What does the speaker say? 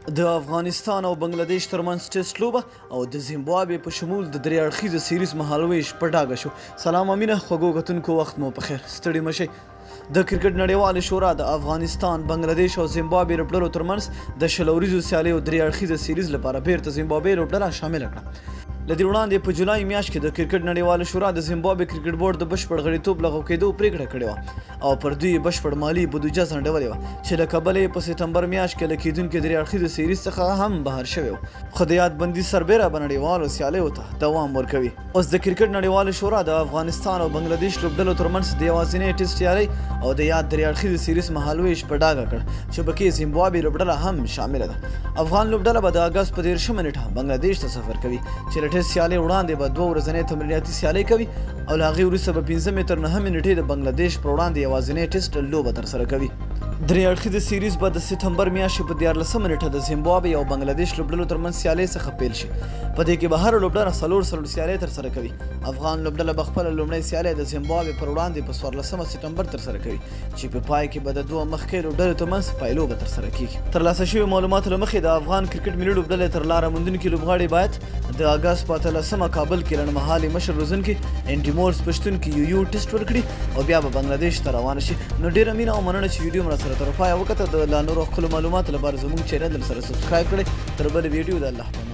د افغانستان او بنگلاديش ترمنځ ټیسټ لوبه او د زیمبابوې په شمول د درې اړخیزه سیریز مهالویش په ډاګه شو. سلام امینه، خوږو کتونکو، وخت مو په خیر، ستړي مشئ. د کرکټ نړیوالې شورا د افغانستان، بنگلاديش او زیمبابوې لوبډلو ترمنځ د شل اوریزو سیالیو درې اړخیزه سیریز لپاره بیرته زیمبابوې لوبډله شامل کړه. له دې وړاندې په جولای میاشت کې د کرکټ نړیواله شورا د زیمبابوې کرکټ بورډ د بشپړ غړیتوب لغوه کېدو پریکړه کړې وه او پر دوی بشپړ مالي بودیجه ځنډولې وه چې له کبله یې په سپتمبر میاشت کې له کېدونکې درې اړخیزه سیریز څخه هم بهر شوی و، خو د یادبندي سربیره به نړیوالو سیالیو ته دوام ورکوي. اوس د کرکټ نړیواله شورا د افغانستان او بنگلاديش لوبډلو ترمنځ د یوازینۍ ټیسټ سیالۍ او د یاد درې اړخیزه سیریز مهالویش په ډاګه کړ چې پکې زیمبابوې لوبډله هم شامله ده. افغان لوبډله به د اګست په 13 نیټه بنگلاديش ته سفر کوي چې له ټیسټ سیالۍ وړاندې به 2 ورځنۍ تمریناتي سیالۍ کوي او له هغې وروسته به 15 تر 9 نیټې د بنگلاديش پر وړاندې یوازینۍ ټیسټ لوبه ترسره کوي. درې اړخیزه سیریز به د سپتمبر میاشتې په 14 نیټه د زیمبابوې او بنگلاديش لوبډلو ترمنځ سیالۍ څخه پیل شي. په دې کې به هره لوبډله 4 سیالۍ ترسره کوي. افغان لوبډله به خپله لومړۍ سیالۍ د زیمبابوې پر وړاندې په 14 سپتمبر ترسره کوي چې په پای کې به د دوه مخکې لوبډلو ترمنځ پایلوبه ترسره کیږي. ترلاسه شوي معلوماتو له مخې د افغان کرکټ ملي لوبډلې تر لاره موندونکي لوبغاړي باید د اګست په 13 کابل کې لنډمهالي مشر روزونکي انډیمورس پښتونکي یو ټیسټ ورکړي او بیا به بنگلاديش ته روانه شي. نو ډیره مینه او مننه چې ویډیو مو راسره تر پایه وکتل. د لا نورو ښکلو معلوماتو لپاره زمونږ چینل سره سبسکرایب کړئ. تر بل ویډیو د الله